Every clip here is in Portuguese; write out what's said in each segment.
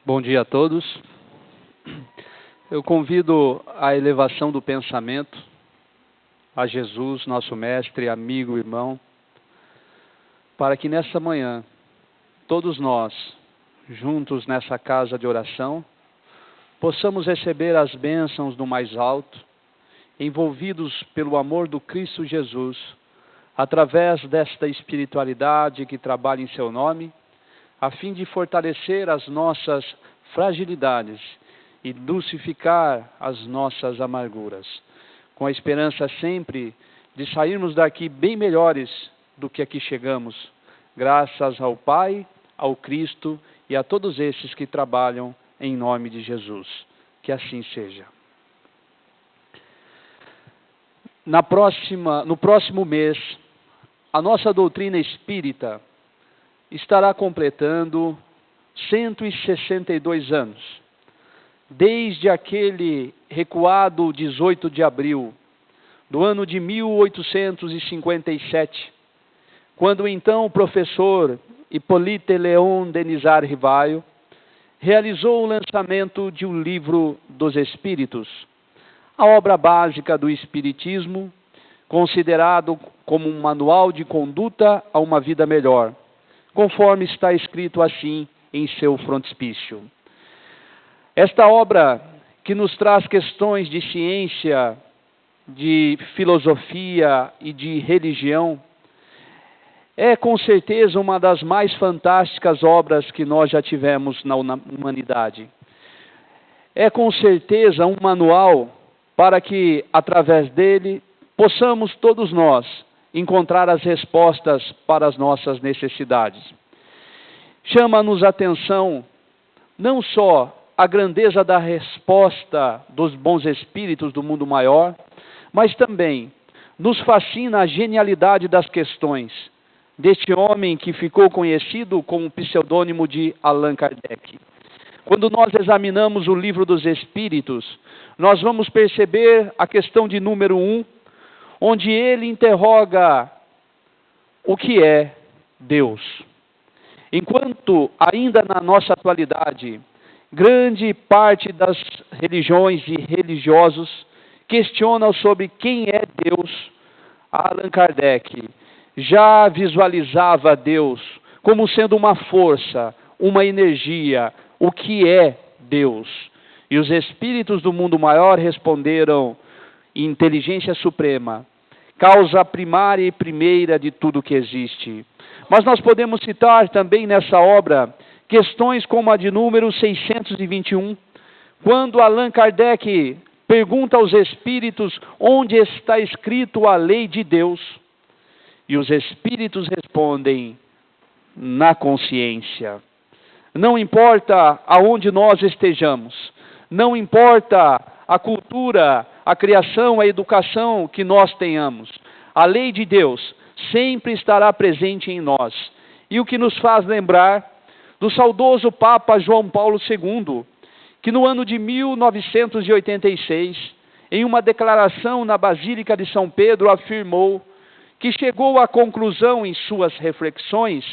Bom dia a todos. Eu convido a elevação do pensamento a Jesus, nosso mestre, amigo, irmão, para que nessa manhã, todos nós, juntos nessa casa de oração, possamos receber as bênçãos do mais alto, envolvidos pelo amor do Cristo Jesus, através desta espiritualidade que trabalha em seu nome, a fim de fortalecer as nossas fragilidades e dulcificar as nossas amarguras, com a esperança sempre de sairmos daqui bem melhores do que aqui chegamos, graças ao Pai, ao Cristo e a todos esses que trabalham em nome de Jesus. Que assim seja. No próximo mês, a nossa doutrina espírita estará completando 162 anos, desde aquele recuado 18 de abril do ano de 1857, quando então o professor Hippolyte Léon Denisard Rivaio realizou o lançamento de um livro dos Espíritos, a obra básica do Espiritismo, considerado como um manual de conduta a uma vida melhor, conforme está escrito assim em seu frontispício. Esta obra, que nos traz questões de ciência, de filosofia e de religião, é com certeza uma das mais fantásticas obras que nós já tivemos na humanidade. É com certeza um manual para que, através dele, possamos todos nós encontrar as respostas para as nossas necessidades. Chama-nos a atenção não só a grandeza da resposta dos bons espíritos do mundo maior, mas também nos fascina a genialidade das questões deste homem que ficou conhecido com o pseudônimo de Allan Kardec. Quando nós examinamos o livro dos Espíritos, nós vamos perceber a questão de número 1, onde ele interroga o que é Deus. Enquanto ainda na nossa atualidade, grande parte das religiões e religiosos questionam sobre quem é Deus, Allan Kardec já visualizava Deus como sendo uma força, uma energia, o que é Deus. E os espíritos do mundo maior responderam: inteligência suprema, causa primária e primeira de tudo que existe. Mas nós podemos citar também nessa obra questões como a de número 621, quando Allan Kardec pergunta aos espíritos onde está escrito a lei de Deus. E os espíritos respondem: na consciência. Não importa aonde nós estejamos, não importa a cultura, a criação, a educação que nós tenhamos, a lei de Deus sempre estará presente em nós. E o que nos faz lembrar do saudoso Papa João Paulo II, que no ano de 1986, em uma declaração na Basílica de São Pedro, afirmou que chegou à conclusão em suas reflexões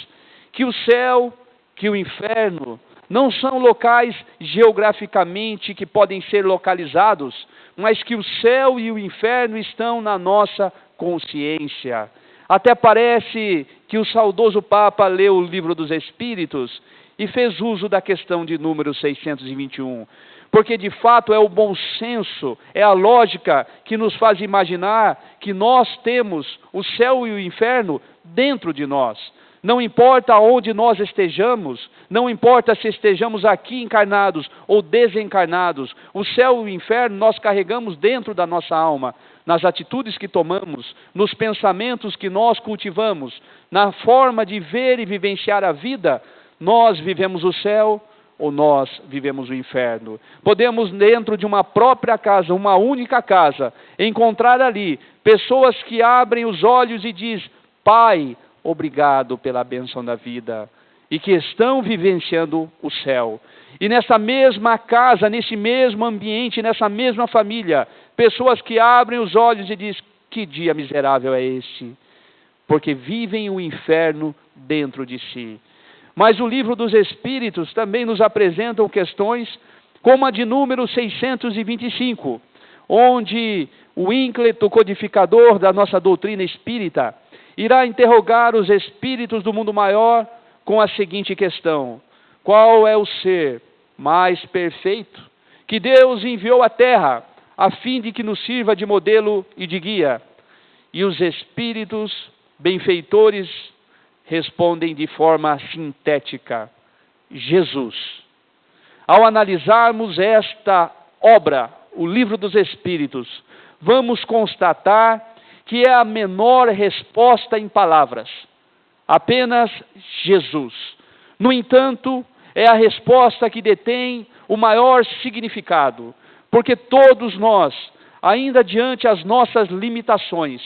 que o céu, que o inferno, não são locais geograficamente que podem ser localizados, mas que o céu e o inferno estão na nossa consciência. Até parece que o saudoso Papa leu o livro dos Espíritos e fez uso da questão de número 621. Porque de fato é o bom senso, é a lógica que nos faz imaginar que nós temos o céu e o inferno dentro de nós. Não importa onde nós estejamos, não importa se estejamos aqui encarnados ou desencarnados, o céu e o inferno nós carregamos dentro da nossa alma, nas atitudes que tomamos, nos pensamentos que nós cultivamos, na forma de ver e vivenciar a vida. Nós vivemos o céu ou nós vivemos o inferno. Podemos, dentro de uma própria casa, uma única casa, encontrar ali pessoas que abrem os olhos e dizem: Pai, obrigado pela bênção da vida, e que estão vivenciando o céu. E nessa mesma casa, nesse mesmo ambiente, nessa mesma família, pessoas que abrem os olhos e dizem: que dia miserável é este? Porque vivem o inferno dentro de si. Mas o livro dos Espíritos também nos apresenta questões como a de número 625, onde o ínclito codificador da nossa doutrina espírita irá interrogar os espíritos do mundo maior com a seguinte questão: qual é o ser mais perfeito que Deus enviou à Terra a fim de que nos sirva de modelo e de guia? E os espíritos benfeitores respondem de forma sintética: Jesus. Ao analisarmos esta obra, o Livro dos Espíritos, vamos constatar que é a menor resposta em palavras, apenas Jesus. No entanto, é a resposta que detém o maior significado, porque todos nós, ainda diante as nossas limitações,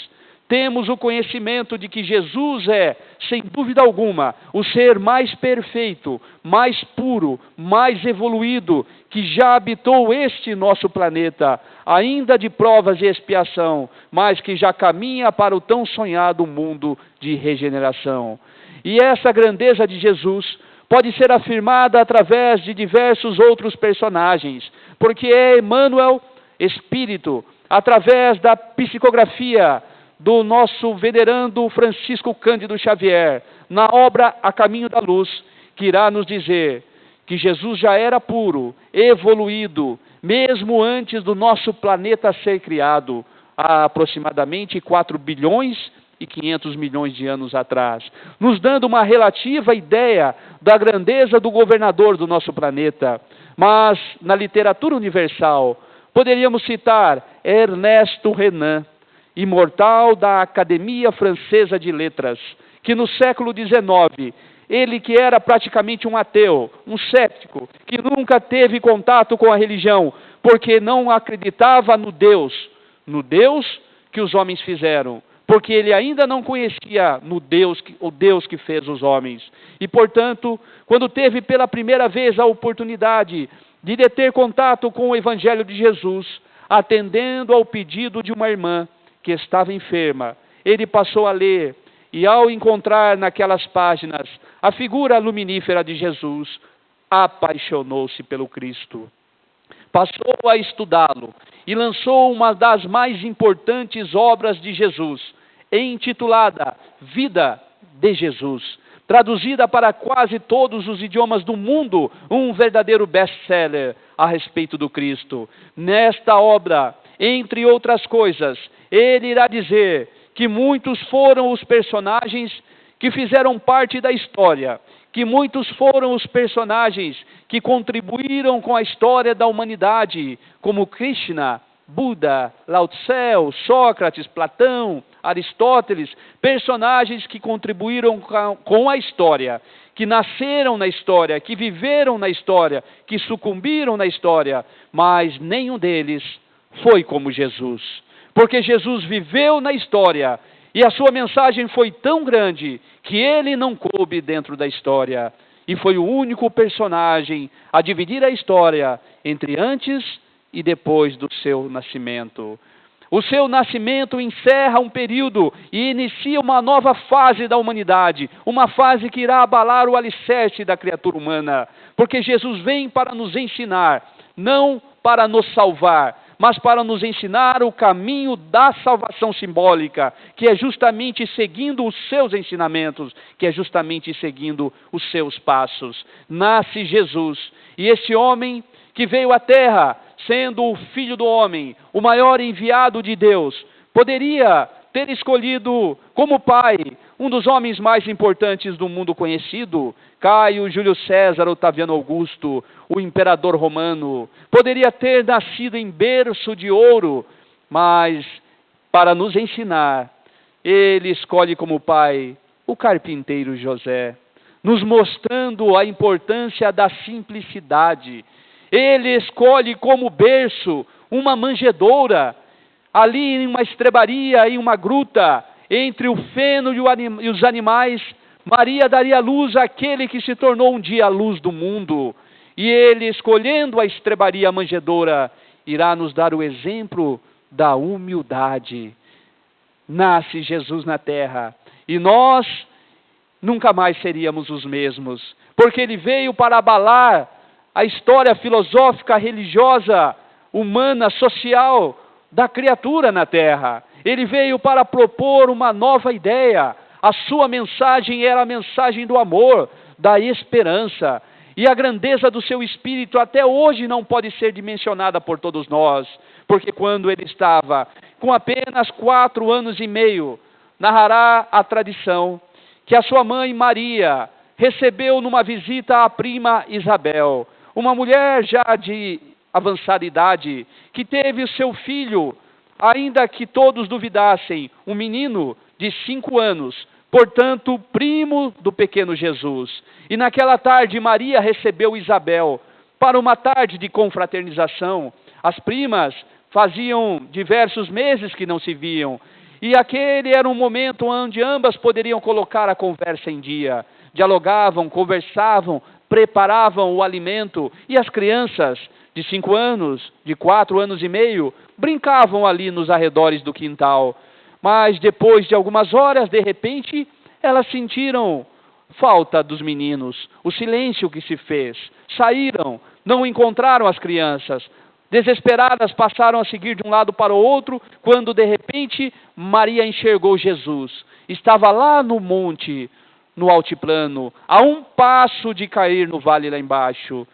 temos o conhecimento de que Jesus é, sem dúvida alguma, o ser mais perfeito, mais puro, mais evoluído, que já habitou este nosso planeta, ainda de provas e expiação, mas que já caminha para o tão sonhado mundo de regeneração. E essa grandeza de Jesus pode ser afirmada através de diversos outros personagens, porque é Emmanuel, Espírito, através da psicografia do nosso venerando Francisco Cândido Xavier, na obra A Caminho da Luz, que irá nos dizer que Jesus já era puro, evoluído, mesmo antes do nosso planeta ser criado, há aproximadamente 4 bilhões e 500 milhões de anos atrás, nos dando uma relativa ideia da grandeza do governador do nosso planeta. Mas, na literatura universal, poderíamos citar Ernesto Renan, imortal da Academia Francesa de Letras, que no século XIX, ele que era praticamente um ateu, um cético, que nunca teve contato com a religião, porque não acreditava no Deus que os homens fizeram, porque ele ainda não conhecia o Deus que fez os homens. E, portanto, quando teve pela primeira vez a oportunidade de ter contato com o Evangelho de Jesus, atendendo ao pedido de uma irmã que estava enferma, ele passou a ler, e ao encontrar naquelas páginas a figura luminífera de Jesus, apaixonou-se pelo Cristo. Passou a estudá-lo e lançou uma das mais importantes obras de Jesus, intitulada Vida de Jesus, traduzida para quase todos os idiomas do mundo, um verdadeiro best-seller a respeito do Cristo. Nesta obra, entre outras coisas, ele irá dizer que muitos foram os personagens que fizeram parte da história, que muitos foram os personagens que contribuíram com a história da humanidade, como Krishna, Buda, Lao Tse, Sócrates, Platão, Aristóteles, personagens que contribuíram com a história, que nasceram na história, que viveram na história, que sucumbiram na história, mas nenhum deles foi como Jesus. Porque Jesus viveu na história e a sua mensagem foi tão grande que ele não coube dentro da história. E foi o único personagem a dividir a história entre antes e depois do seu nascimento. O seu nascimento encerra um período e inicia uma nova fase da humanidade, uma fase que irá abalar o alicerce da criatura humana, porque Jesus vem para nos ensinar, não para nos salvar, mas para nos ensinar o caminho da salvação simbólica, que é justamente seguindo os seus ensinamentos, que é justamente seguindo os seus passos. Nasce Jesus, e esse homem que veio à Terra, sendo o Filho do Homem, o maior enviado de Deus, poderia ter escolhido como pai um dos homens mais importantes do mundo conhecido, Caio Júlio César Otaviano Augusto, o imperador romano. Poderia ter nascido em berço de ouro, mas para nos ensinar, ele escolhe como pai o carpinteiro José, nos mostrando a importância da simplicidade. Ele escolhe como berço uma manjedoura, ali em uma estrebaria, em uma gruta, entre o feno e os animais, Maria daria luz àquele que se tornou um dia a luz do mundo. E ele, escolhendo a estrebaria, a manjedoura, irá nos dar o exemplo da humildade. Nasce Jesus na terra, e nós nunca mais seríamos os mesmos, porque ele veio para abalar a história filosófica, religiosa, humana, social da criatura na terra. Ele veio para propor uma nova ideia. A sua mensagem era a mensagem do amor, da esperança. E a grandeza do seu espírito até hoje não pode ser dimensionada por todos nós, porque quando ele estava com apenas 4 anos e meio, narrará a tradição que a sua mãe Maria recebeu numa visita à prima Isabel, uma mulher já de avançada idade, que teve o seu filho, ainda que todos duvidassem, um menino de 5 anos, portanto, primo do pequeno Jesus. E naquela tarde, Maria recebeu Isabel para uma tarde de confraternização. As primas faziam diversos meses que não se viam, e aquele era um momento onde ambas poderiam colocar a conversa em dia. Dialogavam, conversavam, preparavam o alimento, e as crianças de 5 anos, de 4 anos e meio, brincavam ali nos arredores do quintal. Mas depois de algumas horas, de repente, elas sentiram falta dos meninos, o silêncio que se fez. Saíram, não encontraram as crianças. Desesperadas, passaram a seguir de um lado para o outro, quando de repente Maria enxergou Jesus. Estava lá no monte, no altiplano, a um passo de cair no vale lá embaixo.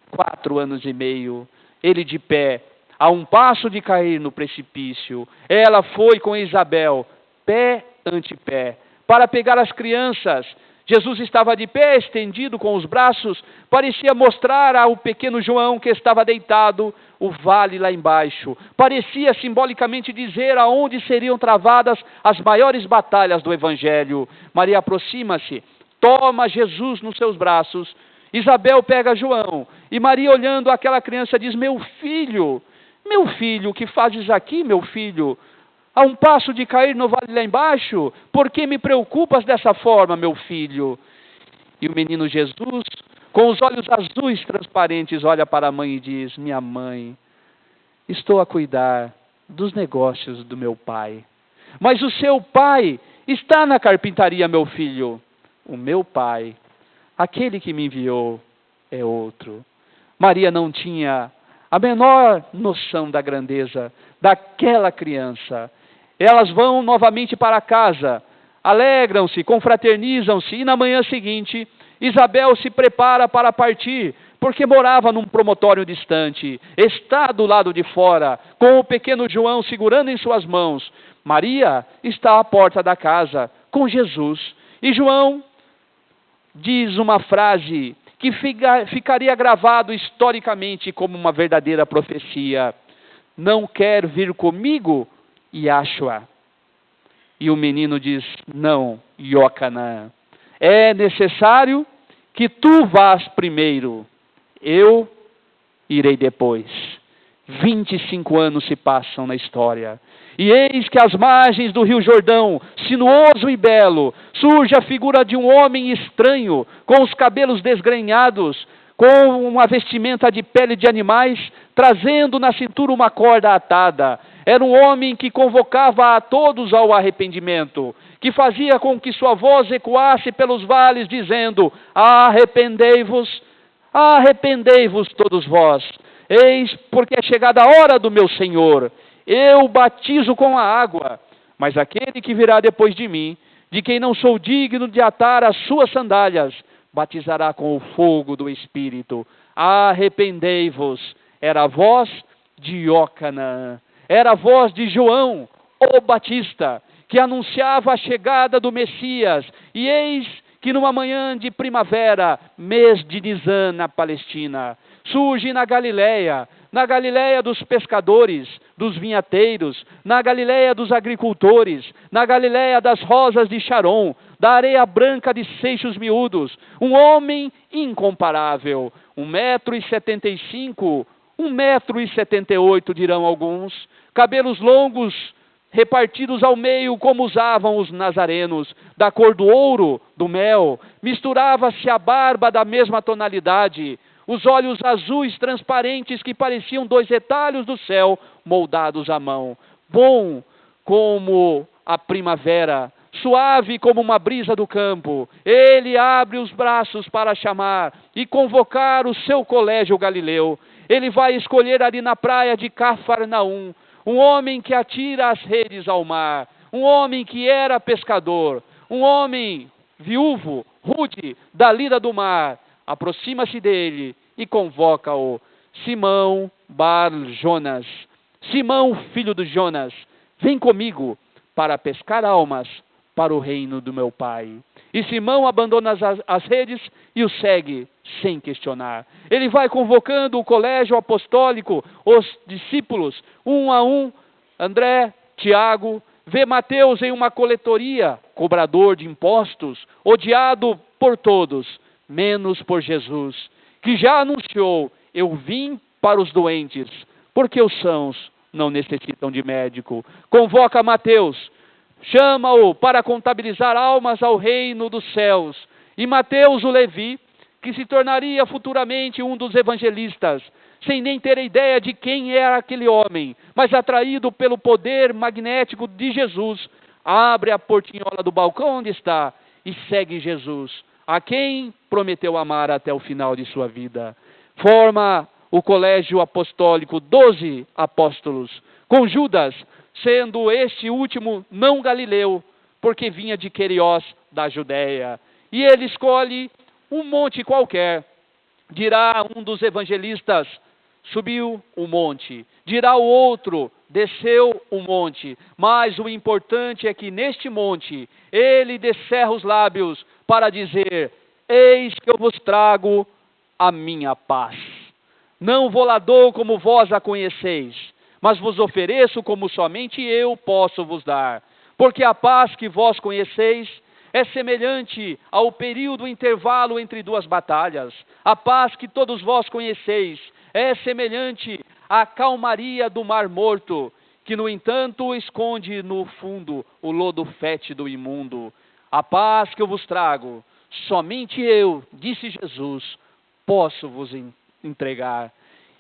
4 anos e meio, ele de pé, a um passo de cair no precipício. Ela foi com Isabel, pé ante pé, para pegar as crianças. Jesus estava de pé, estendido com os braços, parecia mostrar ao pequeno João que estava deitado o vale lá embaixo. Parecia simbolicamente dizer aonde seriam travadas as maiores batalhas do Evangelho. Maria aproxima-se, toma Jesus nos seus braços. Isabel pega João, e Maria, olhando aquela criança, diz: meu filho, o que fazes aqui, meu filho? A um passo de cair no vale lá embaixo? Por que me preocupas dessa forma, meu filho? E o menino Jesus, com os olhos azuis transparentes, olha para a mãe e diz: minha mãe, estou a cuidar dos negócios do meu pai. Mas o seu pai está na carpintaria, meu filho. O meu pai, aquele que me enviou, é outro. Maria não tinha a menor noção da grandeza daquela criança. Elas vão novamente para casa, alegram-se, confraternizam-se, e na manhã seguinte, Isabel se prepara para partir, porque morava num promontório distante. Está do lado de fora, com o pequeno João segurando em suas mãos. Maria está à porta da casa, com Jesus. E João diz uma frase que ficaria gravado historicamente como uma verdadeira profecia: não quer vir comigo, Yashua? E o menino diz: não, Iocanã. É necessário que tu vás primeiro, eu irei depois. 25 anos se passam na história. E eis que às margens do rio Jordão, sinuoso e belo, surge a figura de um homem estranho, com os cabelos desgrenhados, com uma vestimenta de pele de animais, trazendo na cintura uma corda atada. Era um homem que convocava a todos ao arrependimento, que fazia com que sua voz ecoasse pelos vales, dizendo: arrependei-vos, arrependei-vos todos vós. Eis porque é chegada a hora do meu Senhor. Eu batizo com a água, mas aquele que virá depois de mim, de quem não sou digno de atar as suas sandálias, batizará com o fogo do Espírito. Arrependei-vos. Era a voz de Iocanã, era a voz de João, o Batista, que anunciava a chegada do Messias. E eis que numa manhã de primavera, mês de Nisan na Palestina, surge na Galileia dos pescadores, dos vinhateiros, na Galileia dos agricultores, na Galileia das rosas de Sharon, da areia branca de seixos miúdos, um homem incomparável, 1,75 m, 1,78 m, dirão alguns, cabelos longos, repartidos ao meio como usavam os nazarenos, da cor do ouro, do mel, misturava-se a barba da mesma tonalidade, os olhos azuis transparentes que pareciam 2 retalhos do céu moldados à mão. Bom como a primavera suave como uma brisa do campo. Ele abre os braços para chamar e convocar o seu colégio galileu. Ele vai escolher ali na praia de Cafarnaum um homem que atira as redes ao mar, um homem que era pescador, um homem viúvo, rude, da lida do mar. Aproxima-se dele e convoca-o: Simão Bar Jonas, Simão, filho de Jonas, vem comigo para pescar almas para o reino do meu Pai. E Simão abandona as redes e o segue sem questionar. Ele vai convocando o colégio apostólico, os discípulos, um a um. André, Tiago, vê Mateus em uma coletoria, cobrador de impostos, odiado por todos, menos por Jesus, que já anunciou: eu vim para os doentes, porque os sãos não necessitam de médico. Convoca Mateus, chama-o para contabilizar almas ao reino dos céus. E Mateus, o Levi, que se tornaria futuramente um dos evangelistas, sem nem ter ideia de quem era aquele homem, mas atraído pelo poder magnético de Jesus, abre a portinhola do balcão onde está e segue Jesus, a quem prometeu amar até o final de sua vida. Forma o colégio apostólico 12 apóstolos, com Judas sendo este último não galileu, porque vinha de Queriós, da Judéia. E ele escolhe um monte qualquer. Dirá um dos evangelistas: subiu o monte. Dirá o outro: desceu o monte. Mas o importante é que neste monte ele descerra os lábios para dizer: eis que eu vos trago a minha paz. Não vou lá dou como vós a conheceis, mas vos ofereço como somente eu posso vos dar. Porque a paz que vós conheceis é semelhante ao período intervalo entre duas batalhas. A paz que todos vós conheceis é semelhante à calmaria do mar morto, que no entanto esconde no fundo o lodo fétido e imundo. A paz que eu vos trago, somente eu, disse Jesus, posso vos entregar.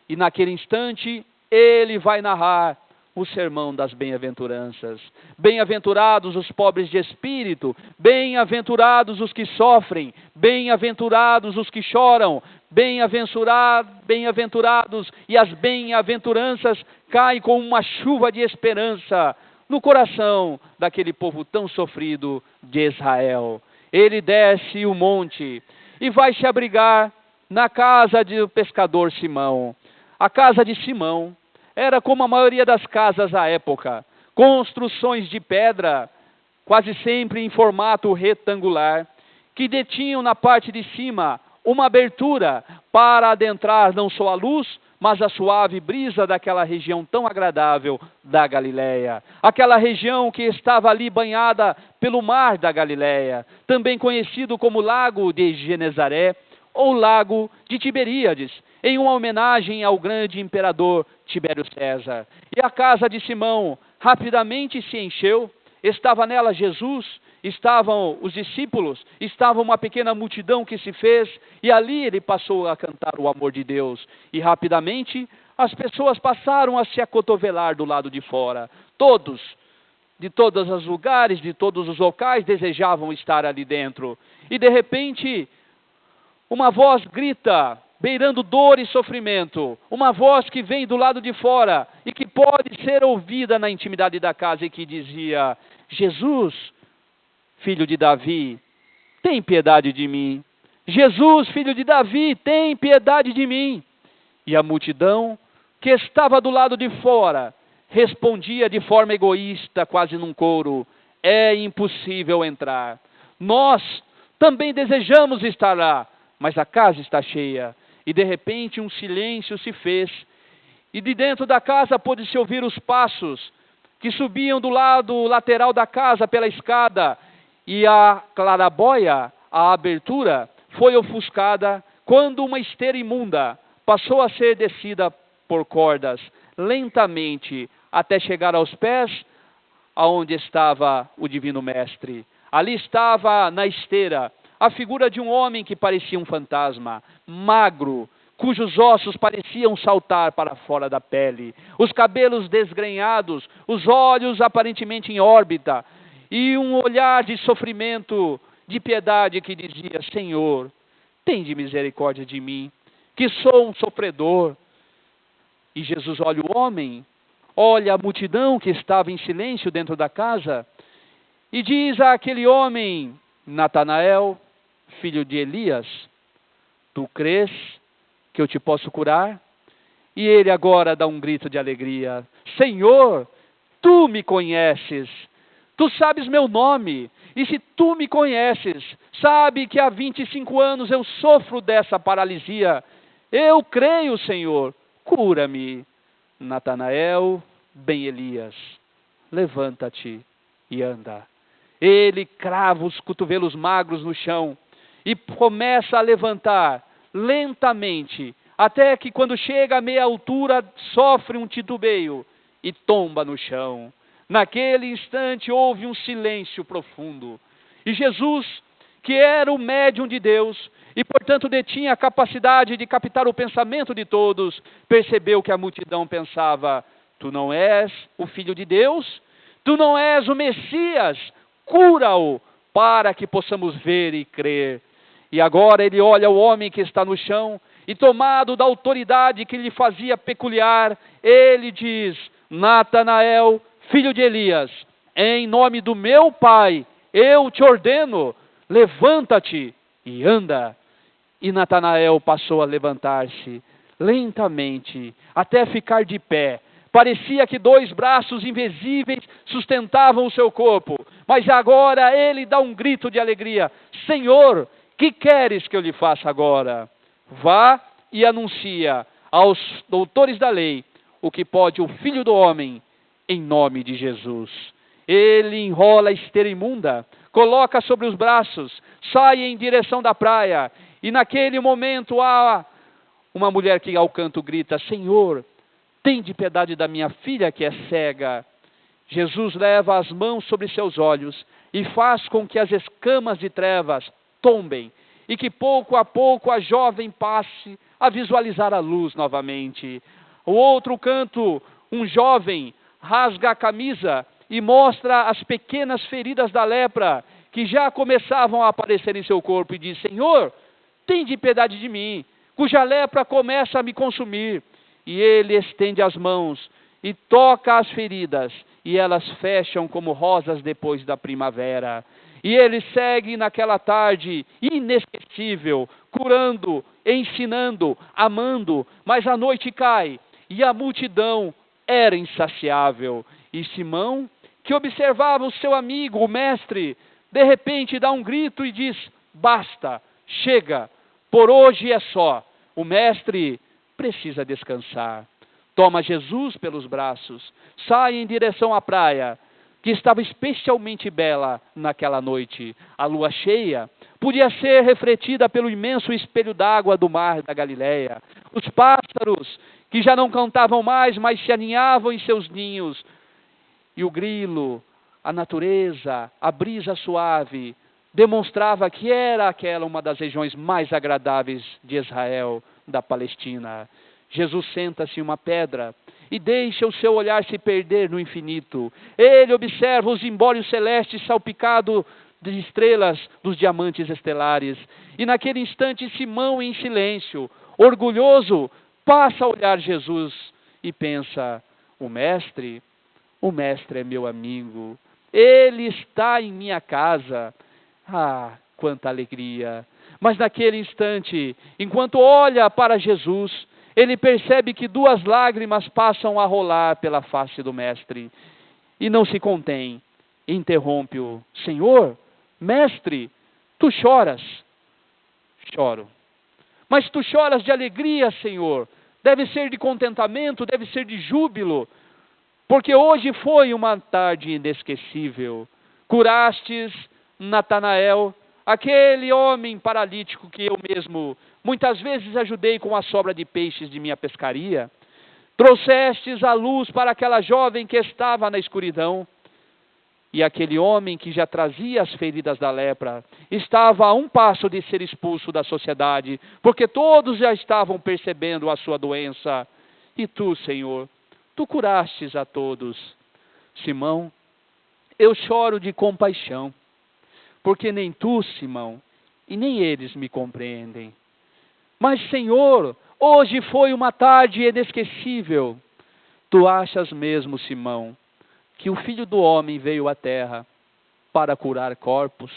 E naquele instante ele vai narrar o sermão das bem-aventuranças. Bem-aventurados os pobres de espírito, bem-aventurados os que sofrem, bem-aventurados os que choram, bem-aventurados, e as bem-aventuranças caem como uma chuva de esperança no coração daquele povo tão sofrido de Israel. Ele desce o monte e vai se abrigar na casa do pescador Simão. A casa de Simão era como a maioria das casas à época, construções de pedra, quase sempre em formato retangular, que detinham na parte de cima uma abertura para adentrar não só a luz, mas a suave brisa daquela região tão agradável da Galileia. Aquela região que estava ali banhada pelo mar da Galileia, também conhecido como Lago de Genezaré ou Lago de Tiberíades, em uma homenagem ao grande imperador Tibério César. E a casa de Simão rapidamente se encheu, estava nela Jesus, estavam os discípulos, estava uma pequena multidão que se fez, e ali ele passou a cantar o amor de Deus. E rapidamente as pessoas passaram a se acotovelar do lado de fora. Todos, de todos os lugares, de todos os locais, desejavam estar ali dentro. E de repente, uma voz grita, beirando dor e sofrimento, uma voz que vem do lado de fora e que pode ser ouvida na intimidade da casa e que dizia: Jesus, filho de Davi, tem piedade de mim. Jesus, filho de Davi, tem piedade de mim. E a multidão que estava do lado de fora respondia de forma egoísta, quase num coro: é impossível entrar. Nós também desejamos estar lá, mas a casa está cheia. E de repente um silêncio se fez, e de dentro da casa pôde-se ouvir os passos que subiam do lado lateral da casa pela escada, e a clarabóia, a abertura, foi ofuscada quando uma esteira imunda passou a ser descida por cordas, lentamente, até chegar aos pés, aonde estava o Divino Mestre. Ali estava na esteira a figura de um homem que parecia um fantasma, magro, cujos ossos pareciam saltar para fora da pele, os cabelos desgrenhados, os olhos aparentemente em órbita, e um olhar de sofrimento, de piedade que dizia: Senhor, tende misericórdia de mim, que sou um sofredor. E Jesus olha o homem, olha a multidão que estava em silêncio dentro da casa, e diz àquele homem: Natanael, filho de Elias, tu crês que eu te posso curar? E ele agora dá um grito de alegria: Senhor, tu me conheces, tu sabes meu nome, e se tu me conheces, sabe que há 25 anos eu sofro dessa paralisia. Eu creio, Senhor, cura-me. Natanael, bem Elias, levanta-te e anda. Ele crava os cotovelos magros no chão e começa a levantar lentamente, até que quando chega a meia altura, sofre um titubeio e tomba no chão. Naquele instante houve um silêncio profundo. E Jesus, que era o médium de Deus, e portanto detinha a capacidade de captar o pensamento de todos, percebeu que a multidão pensava: tu não és o Filho de Deus? Tu não és o Messias? Cura-o, para que possamos ver e crer. E agora ele olha o homem que está no chão, e tomado da autoridade que lhe fazia peculiar, ele diz: Natanael, filho de Elias, em nome do meu Pai, eu te ordeno, levanta-te e anda. E Natanael passou a levantar-se lentamente, até ficar de pé. Parecia que 2 braços invisíveis sustentavam o seu corpo, mas agora ele dá um grito de alegria: Senhor, que queres que eu lhe faça agora? Vá e anuncia aos doutores da lei o que pode o Filho do Homem, em nome de Jesus. Ele enrola a esteira imunda, coloca sobre os braços, sai em direção da praia, e naquele momento há uma mulher que ao canto grita: Senhor, tende piedade da minha filha que é cega. Jesus leva as mãos sobre seus olhos e faz com que as escamas de trevas tombem, e que pouco a pouco a jovem passe a visualizar a luz novamente. O outro canto, um jovem rasga a camisa e mostra as pequenas feridas da lepra, que já começavam a aparecer em seu corpo, e diz: Senhor, tende piedade de mim, cuja lepra começa a me consumir. E ele estende as mãos e toca as feridas, e elas fecham como rosas depois da primavera. E ele segue naquela tarde inesquecível, curando, ensinando, amando, mas a noite cai, e a multidão era insaciável. E Simão, que observava o seu amigo, o mestre, de repente dá um grito e diz: basta, chega, por hoje é só. O mestre precisa descansar. Toma Jesus pelos braços, sai em direção à praia, que estava especialmente bela naquela noite. A lua cheia podia ser refletida pelo imenso espelho d'água do mar da Galileia. Os pássaros, que já não cantavam mais, mas se aninhavam em seus ninhos. E o grilo, a natureza, a brisa suave, demonstrava que era aquela uma das regiões mais agradáveis de Israel, da Palestina. Jesus senta-se em uma pedra e deixa o seu olhar se perder no infinito. Ele observa os zimbólios celestes salpicados de estrelas dos diamantes estelares. E naquele instante Simão, em silêncio, orgulhoso, passa a olhar Jesus e pensa: o mestre é meu amigo, ele está em minha casa. Ah, quanta alegria! Mas naquele instante, enquanto olha para Jesus, ele percebe que 2 lágrimas passam a rolar pela face do mestre. E não se contém, interrompe-o: Senhor, mestre, tu choras. Choro. Mas tu choras de alegria, Senhor. Deve ser de contentamento, deve ser de júbilo, porque hoje foi uma tarde inesquecível. Curastes Natanael, aquele homem paralítico que eu mesmo muitas vezes ajudei com a sobra de peixes de minha pescaria. Trouxestes a luz para aquela jovem que estava na escuridão. E aquele homem que já trazia as feridas da lepra estava a um passo de ser expulso da sociedade, porque todos já estavam percebendo a sua doença. E tu, Senhor, tu curastes a todos. Simão, eu choro de compaixão, porque nem tu, Simão, e nem eles me compreendem. Mas, Senhor, hoje foi uma tarde inesquecível. Tu achas mesmo, Simão, que o Filho do Homem veio à terra para curar corpos?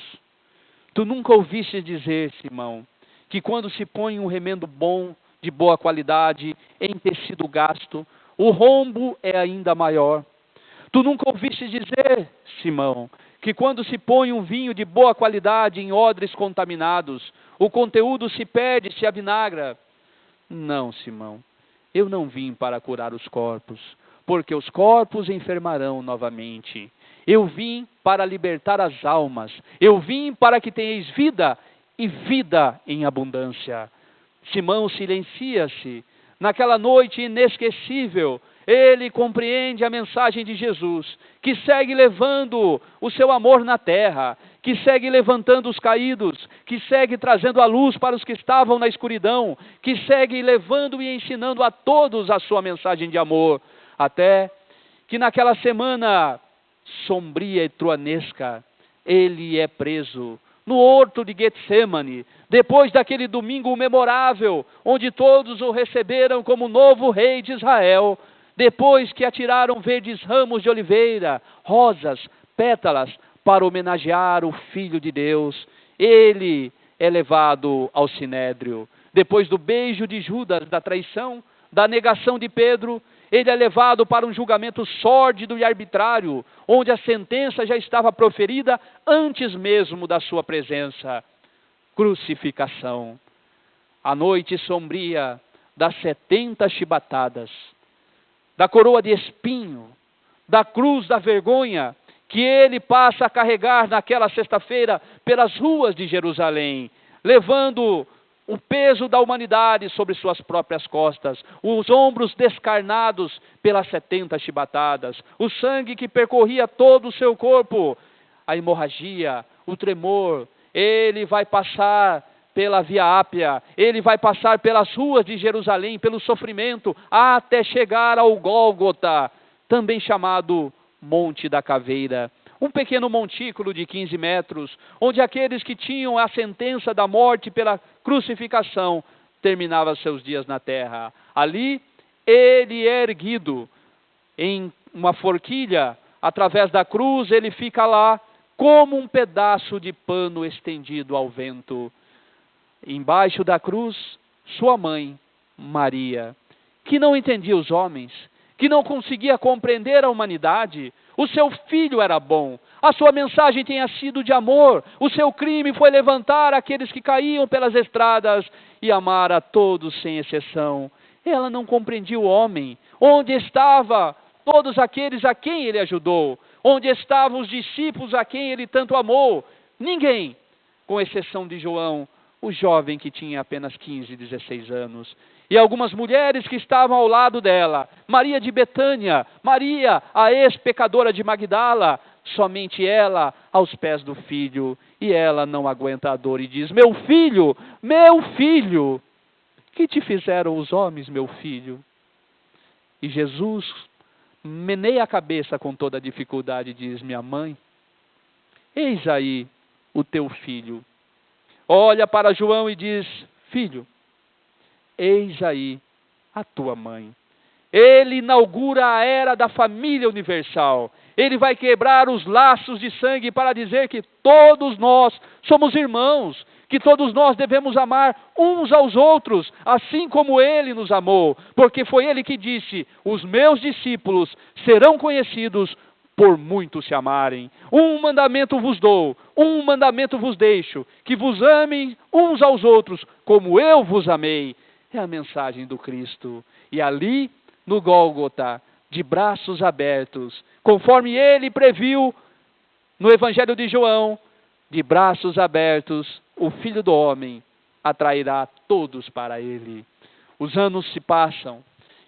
Tu nunca ouviste dizer, Simão, que quando se põe um remendo bom, de boa qualidade, em tecido gasto, o rombo é ainda maior. Tu nunca ouviste dizer, Simão, que quando se põe um vinho de boa qualidade em odres contaminados, o conteúdo se perde, se avinagra? Não, Simão, eu não vim para curar os corpos, porque os corpos enfermarão novamente. Eu vim para libertar as almas. Eu vim para que tenhais vida e vida em abundância. Simão silencia-se. Naquela noite inesquecível, ele compreende a mensagem de Jesus, que segue levando o seu amor na terra, que segue levantando os caídos, que segue trazendo a luz para os que estavam na escuridão, que segue levando e ensinando a todos a sua mensagem de amor, até que naquela semana sombria e truanesca, ele é preso no horto de Getsemane, depois daquele domingo memorável, onde todos o receberam como novo rei de Israel, depois que atiraram verdes ramos de oliveira, rosas, pétalas, para homenagear o Filho de Deus, ele é levado ao Sinédrio. Depois do beijo de Judas, da traição, da negação de Pedro, ele é levado para um julgamento sórdido e arbitrário, onde a sentença já estava proferida antes mesmo da sua presença. Crucificação. A noite sombria das 70 chibatadas, da coroa de espinho, da cruz da vergonha, que ele passa a carregar naquela sexta-feira pelas ruas de Jerusalém, levando o peso da humanidade sobre suas próprias costas, os ombros descarnados pelas 70 chibatadas, o sangue que percorria todo o seu corpo, a hemorragia, o tremor. Ele vai passar pela Via Ápia, ele vai passar pelas ruas de Jerusalém, pelo sofrimento, até chegar ao Gólgota, também chamado Monte da Caveira. Um pequeno montículo de 15 metros, onde aqueles que tinham a sentença da morte pela crucificação terminavam seus dias na terra. Ali, ele é erguido em uma forquilha, através da cruz, ele fica lá como um pedaço de pano estendido ao vento. Embaixo da cruz, sua mãe, Maria, que não entendia os homens, que não conseguia compreender a humanidade. O seu filho era bom, a sua mensagem tinha sido de amor, o seu crime foi levantar aqueles que caíam pelas estradas e amar a todos sem exceção. Ela não compreendia o homem. Onde estavam todos aqueles a quem ele ajudou? Onde estavam os discípulos a quem ele tanto amou? Ninguém, com exceção de João, o jovem que tinha apenas 15, 16 anos. E algumas mulheres que estavam ao lado dela, Maria de Betânia, Maria, a ex-pecadora de Magdala, somente ela aos pés do filho, e ela não aguenta a dor e diz: meu filho, que te fizeram os homens, meu filho? E Jesus meneia a cabeça com toda a dificuldade e diz: minha mãe, eis aí o teu filho. Olha para João e diz: filho, eis aí a tua mãe. Ele inaugura a era da família universal. Ele vai quebrar os laços de sangue para dizer que todos nós somos irmãos, que todos nós devemos amar uns aos outros, assim como ele nos amou, porque foi ele que disse: os meus discípulos serão conhecidos por muitos se amarem. Um mandamento vos dou, um mandamento vos deixo, que vos amem uns aos outros, como eu vos amei. É a mensagem do Cristo. E ali, no Gólgota, de braços abertos, conforme ele previu no Evangelho de João, de braços abertos, o Filho do Homem atrairá todos para ele. Os anos se passam,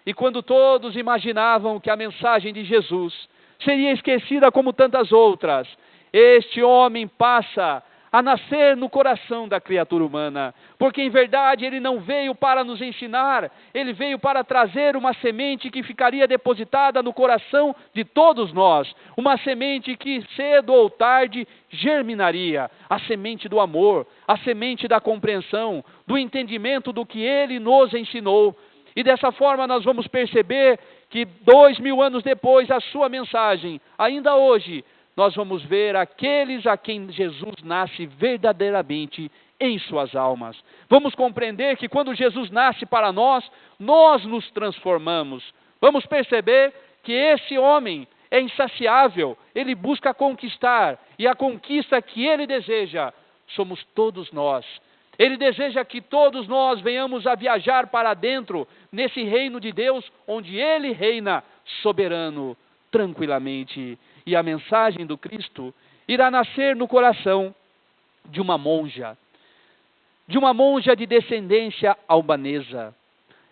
e quando todos imaginavam que a mensagem de Jesus seria esquecida como tantas outras, este homem passa a nascer no coração da criatura humana, porque em verdade ele não veio para nos ensinar, ele veio para trazer uma semente que ficaria depositada no coração de todos nós, uma semente que cedo ou tarde germinaria, a semente do amor, a semente da compreensão, do entendimento do que ele nos ensinou. E dessa forma nós vamos perceber que 2000 anos depois a sua mensagem, ainda hoje, nós vamos ver aqueles a quem Jesus nasce verdadeiramente em suas almas. Vamos compreender que quando Jesus nasce para nós, nós nos transformamos. Vamos perceber que esse homem é insaciável, ele busca conquistar, e a conquista que ele deseja, somos todos nós. Ele deseja que todos nós venhamos a viajar para dentro, nesse reino de Deus, onde ele reina soberano, tranquilamente. E a mensagem do Cristo irá nascer no coração de uma monja de descendência albanesa.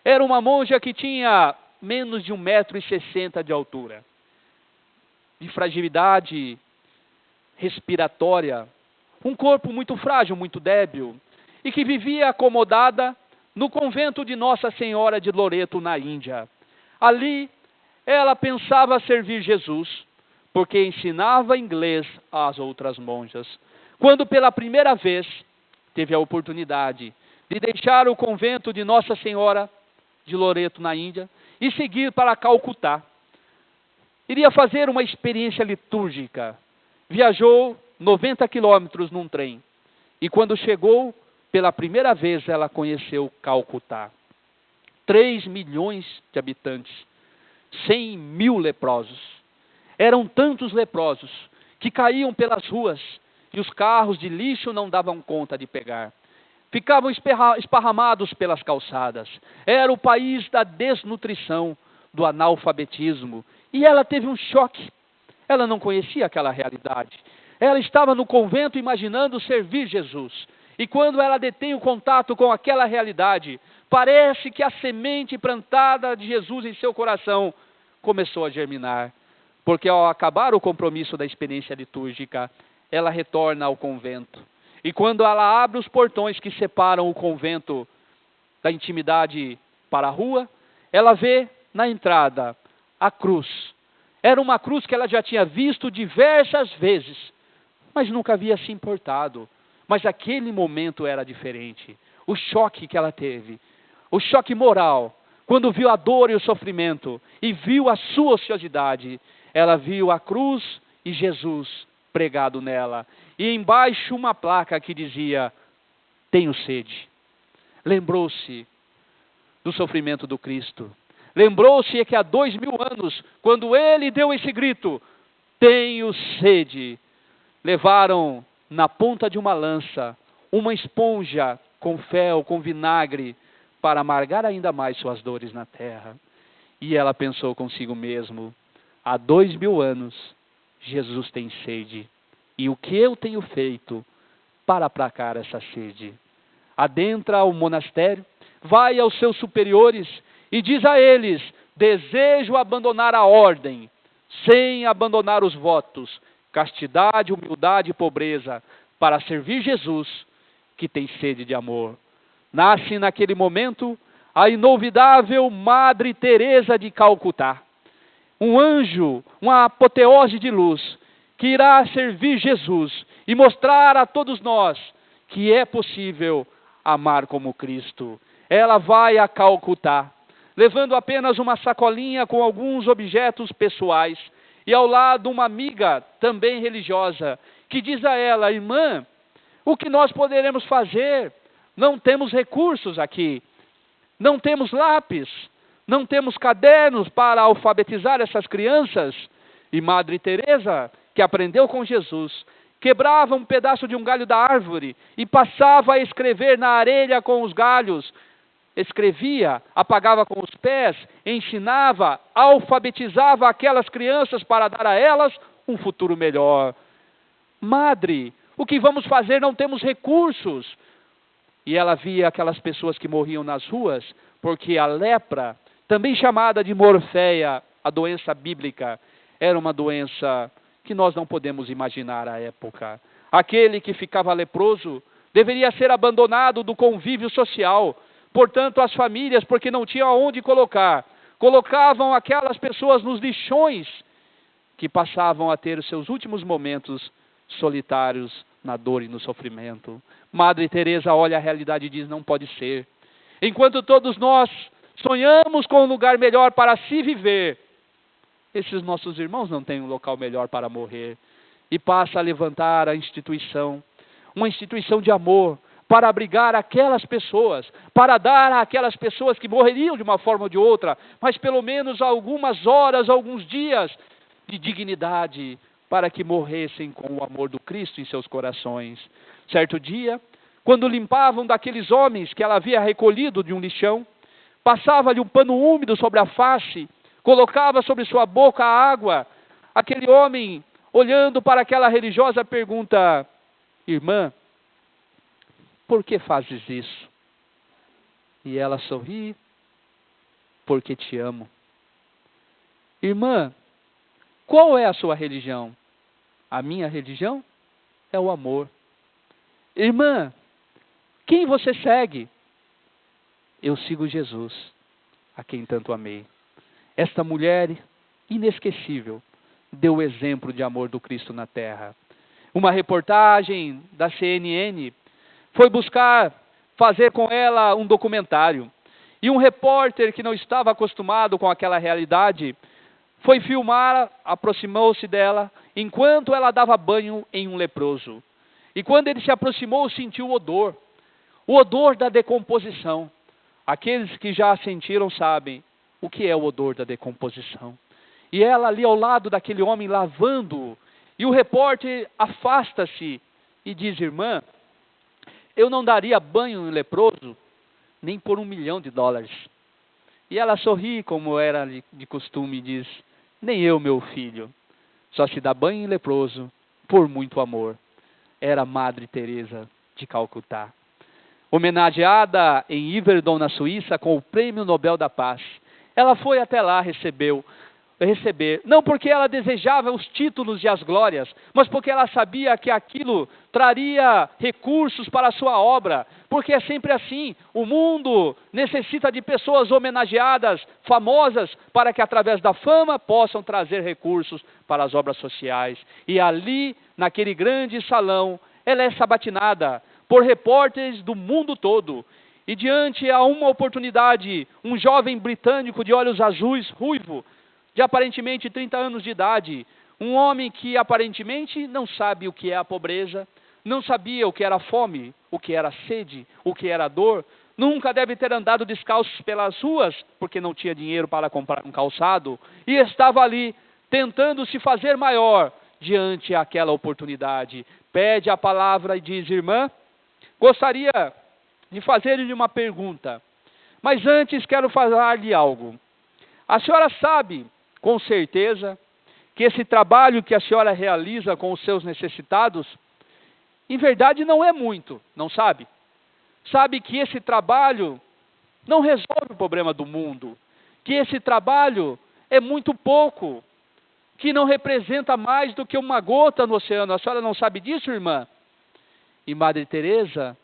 Era uma monja que tinha menos de 1,60 m de altura, de fragilidade respiratória, um corpo muito frágil, muito débil, e que vivia acomodada no convento de Nossa Senhora de Loreto, na Índia. Ali, ela pensava servir Jesus, porque ensinava inglês às outras monjas. Quando pela primeira vez teve a oportunidade de deixar o convento de Nossa Senhora de Loreto, na Índia, e seguir para Calcutá, iria fazer uma experiência litúrgica. Viajou 90 quilômetros num trem, e quando chegou, pela primeira vez ela conheceu Calcutá. 3 milhões de habitantes, 100 mil leprosos. Eram tantos leprosos que caíam pelas ruas e os carros de lixo não davam conta de pegar. Ficavam esparramados pelas calçadas. Era o país da desnutrição, do analfabetismo. E ela teve um choque. Ela não conhecia aquela realidade. Ela estava no convento imaginando servir Jesus. E quando ela detém o contato com aquela realidade, parece que a semente plantada de Jesus em seu coração começou a germinar. Porque ao acabar o compromisso da experiência litúrgica, ela retorna ao convento. E quando ela abre os portões que separam o convento da intimidade para a rua, ela vê na entrada a cruz. Era uma cruz que ela já tinha visto diversas vezes, mas nunca havia se importado. Mas aquele momento era diferente. O choque que ela teve, o choque moral, quando viu a dor e o sofrimento, e viu a sua ociosidade, ela viu a cruz e Jesus pregado nela. E embaixo uma placa que dizia, tenho sede. Lembrou-se do sofrimento do Cristo. Lembrou-se que há 2000 anos, quando ele deu esse grito, tenho sede, levaram na ponta de uma lança uma esponja com fel, com vinagre, para amargar ainda mais suas dores na terra. E ela pensou consigo mesmo, há 2000 anos, Jesus tem sede. E o que eu tenho feito para aplacar essa sede? Adentra o monastério, vai aos seus superiores e diz a eles, desejo abandonar a ordem, sem abandonar os votos, castidade, humildade e pobreza, para servir Jesus, que tem sede de amor. Nasce naquele momento a inolvidável Madre Teresa de Calcutá. Um anjo, uma apoteose de luz, que irá servir Jesus e mostrar a todos nós que é possível amar como Cristo. Ela vai a Calcutá, levando apenas uma sacolinha com alguns objetos pessoais, e ao lado uma amiga, também religiosa, que diz a ela, irmã, o que nós poderemos fazer? Não temos recursos aqui, não temos lápis, não temos cadernos para alfabetizar essas crianças. E Madre Teresa, que aprendeu com Jesus, quebrava um pedaço de um galho da árvore e passava a escrever na areia com os galhos. Escrevia, apagava com os pés, ensinava, alfabetizava aquelas crianças para dar a elas um futuro melhor. Madre, o que vamos fazer? Não temos recursos. E ela via aquelas pessoas que morriam nas ruas, porque a lepra, também chamada de morféia, a doença bíblica, era uma doença que nós não podemos imaginar à época. Aquele que ficava leproso deveria ser abandonado do convívio social. Portanto, as famílias, porque não tinham aonde colocar, colocavam aquelas pessoas nos lixões, que passavam a ter os seus últimos momentos solitários na dor e no sofrimento. Madre Teresa olha a realidade e diz: não pode ser. Enquanto todos nós sonhamos com um lugar melhor para se viver, esses nossos irmãos não têm um local melhor para morrer. E passa a levantar a instituição, uma instituição de amor, para abrigar aquelas pessoas, para dar àquelas pessoas que morreriam de uma forma ou de outra, mas pelo menos algumas horas, alguns dias de dignidade, para que morressem com o amor do Cristo em seus corações. Certo dia, quando limpavam daqueles homens que ela havia recolhido de um lixão, passava-lhe um pano úmido sobre a face, colocava sobre sua boca a água. Aquele homem, olhando para aquela religiosa, pergunta: irmã, por que fazes isso? E ela sorri: porque te amo. Irmã, qual é a sua religião? A minha religião é o amor. Irmã, quem você segue? Eu sigo Jesus, a quem tanto amei. Esta mulher inesquecível deu o exemplo de amor do Cristo na terra. Uma reportagem da CNN foi buscar fazer com ela um documentário. E um repórter que não estava acostumado com aquela realidade foi filmar, aproximou-se dela, enquanto ela dava banho em um leproso. E quando ele se aproximou, sentiu o odor da decomposição. Aqueles que já sentiram sabem o que é o odor da decomposição. E ela ali ao lado daquele homem lavando-o, e o repórter afasta-se e diz: irmã, eu não daria banho em leproso nem por $1 milhão. E ela sorri, como era de costume, e diz: nem eu, meu filho, só se dá banho em leproso por muito amor. Era Madre Teresa de Calcutá, homenageada em Yverdon, na Suíça, com o Prêmio Nobel da Paz. Ela foi até lá receber, não porque ela desejava os títulos e as glórias, mas porque ela sabia que aquilo traria recursos para a sua obra, porque é sempre assim, o mundo necessita de pessoas homenageadas, famosas, para que através da fama possam trazer recursos para as obras sociais. E ali, naquele grande salão, ela é sabatinada por repórteres do mundo todo. E diante a uma oportunidade, um jovem britânico de olhos azuis, ruivo, de aparentemente 30 anos de idade, um homem que aparentemente não sabe o que é a pobreza, não sabia o que era fome, o que era sede, o que era dor, nunca deve ter andado descalço pelas ruas, porque não tinha dinheiro para comprar um calçado, e estava ali, tentando se fazer maior diante aquela oportunidade. Pede a palavra e diz: irmã, gostaria de fazer-lhe uma pergunta, mas antes quero falar-lhe algo. A senhora sabe, com certeza, que esse trabalho que a senhora realiza com os seus necessitados, em verdade não é muito, não sabe? Sabe que esse trabalho não resolve o problema do mundo, que esse trabalho é muito pouco, que não representa mais do que uma gota no oceano. A senhora não sabe disso, irmã? E Madre Teresa,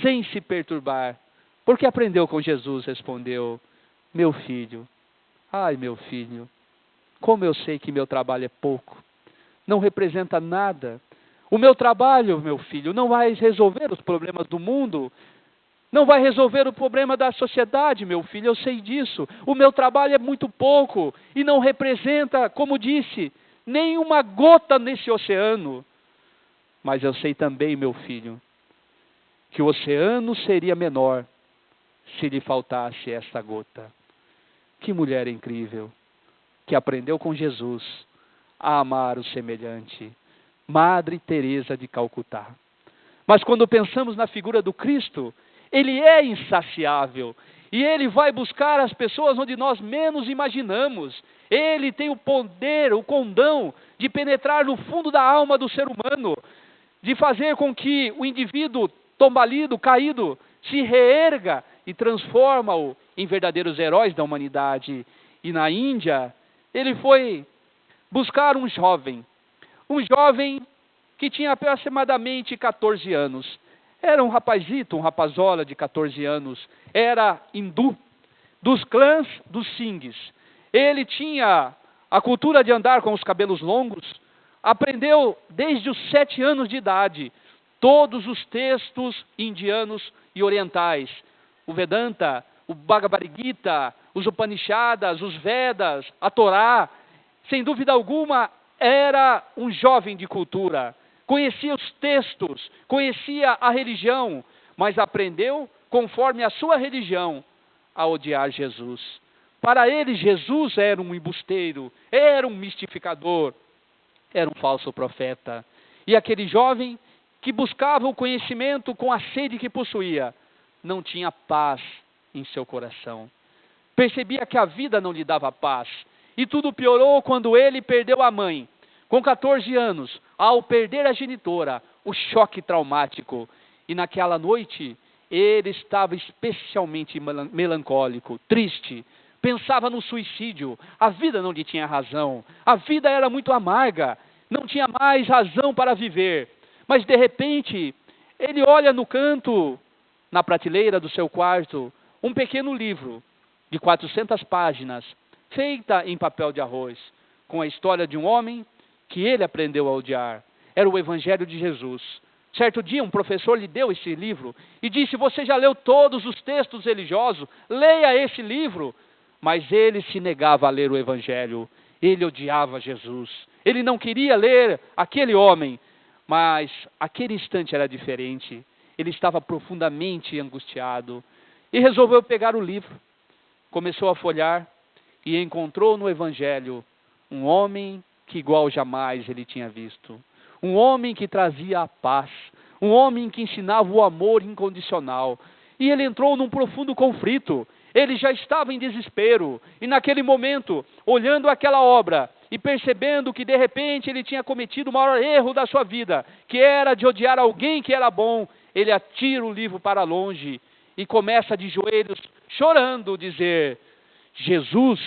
sem se perturbar, porque aprendeu com Jesus, respondeu: meu filho, ai meu filho, como eu sei que meu trabalho é pouco, não representa nada. O meu trabalho, meu filho, não vai resolver os problemas do mundo, não vai resolver o problema da sociedade, meu filho, eu sei disso. O meu trabalho é muito pouco e não representa, como disse, nem uma gota nesse oceano. Mas eu sei também, meu filho, que o oceano seria menor se lhe faltasse esta gota. Que mulher incrível, que aprendeu com Jesus a amar o semelhante. Madre Teresa de Calcutá. Mas quando pensamos na figura do Cristo, ele é insaciável. E ele vai buscar as pessoas onde nós menos imaginamos. Ele tem o poder, o condão de penetrar no fundo da alma do ser humano, de fazer com que o indivíduo tombalido, caído, se reerga e transforma-o em verdadeiros heróis da humanidade. E na Índia, ele foi buscar um jovem que tinha aproximadamente 14 anos. Era um rapazito, um rapazola de 14 anos. Era hindu, dos clãs dos Singhs. Ele tinha a cultura de andar com os cabelos longos. Aprendeu desde os 7 anos de idade todos os textos indianos e orientais. O Vedanta, o Bhagavad Gita, os Upanishads, os Vedas, a Torá. Sem dúvida alguma, era um jovem de cultura. Conhecia os textos, conhecia a religião, mas aprendeu, conforme a sua religião, a odiar Jesus. Para ele, Jesus era um embusteiro, era um mistificador, era um falso profeta. E aquele jovem que buscava o conhecimento com a sede que possuía, não tinha paz em seu coração. Percebia que a vida não lhe dava paz. E tudo piorou quando ele perdeu a mãe. Com 14 anos, ao perder a genitora, o choque traumático. E naquela noite, ele estava especialmente melancólico, triste. Pensava no suicídio. A vida não lhe tinha razão. A vida era muito amarga. Não tinha mais razão para viver. Mas de repente, ele olha no canto, na prateleira do seu quarto, um pequeno livro de 400 páginas, feita em papel de arroz, com a história de um homem que ele aprendeu a odiar. Era o Evangelho de Jesus. Certo dia, um professor lhe deu esse livro e disse: você já leu todos os textos religiosos? Leia esse livro. Mas ele se negava a ler o Evangelho. Ele odiava Jesus. Ele não queria ler aquele homem. Mas aquele instante era diferente. Ele estava profundamente angustiado. E resolveu pegar o livro. Começou a folhear e encontrou no Evangelho um homem que igual jamais ele tinha visto. Um homem que trazia a paz. Um homem que ensinava o amor incondicional. E ele entrou num profundo conflito. Ele já estava em desespero. E naquele momento, olhando aquela obra e percebendo que de repente ele tinha cometido o maior erro da sua vida, que era de odiar alguém que era bom, ele atira o livro para longe e começa de joelhos, chorando, dizer: Jesus,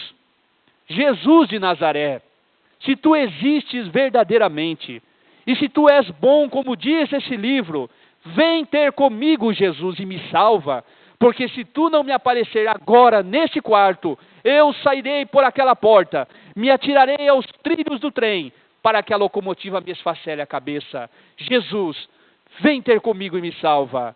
Jesus de Nazaré, se tu existes verdadeiramente, e se tu és bom, como diz esse livro, vem ter comigo, Jesus, e me salva, porque se tu não me aparecer agora neste quarto, eu sairei por aquela porta, me atirarei aos trilhos do trem, para que a locomotiva me esfacele a cabeça. Jesus, vem ter comigo e me salva.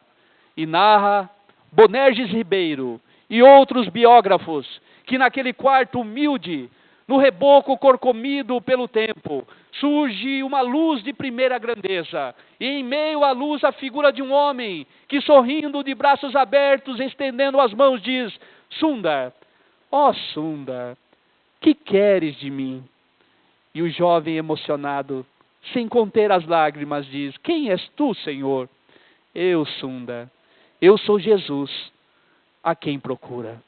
E narra Bonerges Ribeiro e outros biógrafos que naquele quarto humilde, no reboco corcomido pelo tempo, surge uma luz de primeira grandeza. E em meio à luz a figura de um homem que, sorrindo de braços abertos, estendendo as mãos, diz: Sundar, ó Sundar, que queres de mim? E o jovem emocionado, sem conter as lágrimas, diz: quem és tu, Senhor? Eu, Sundar, eu sou Jesus, a quem procura.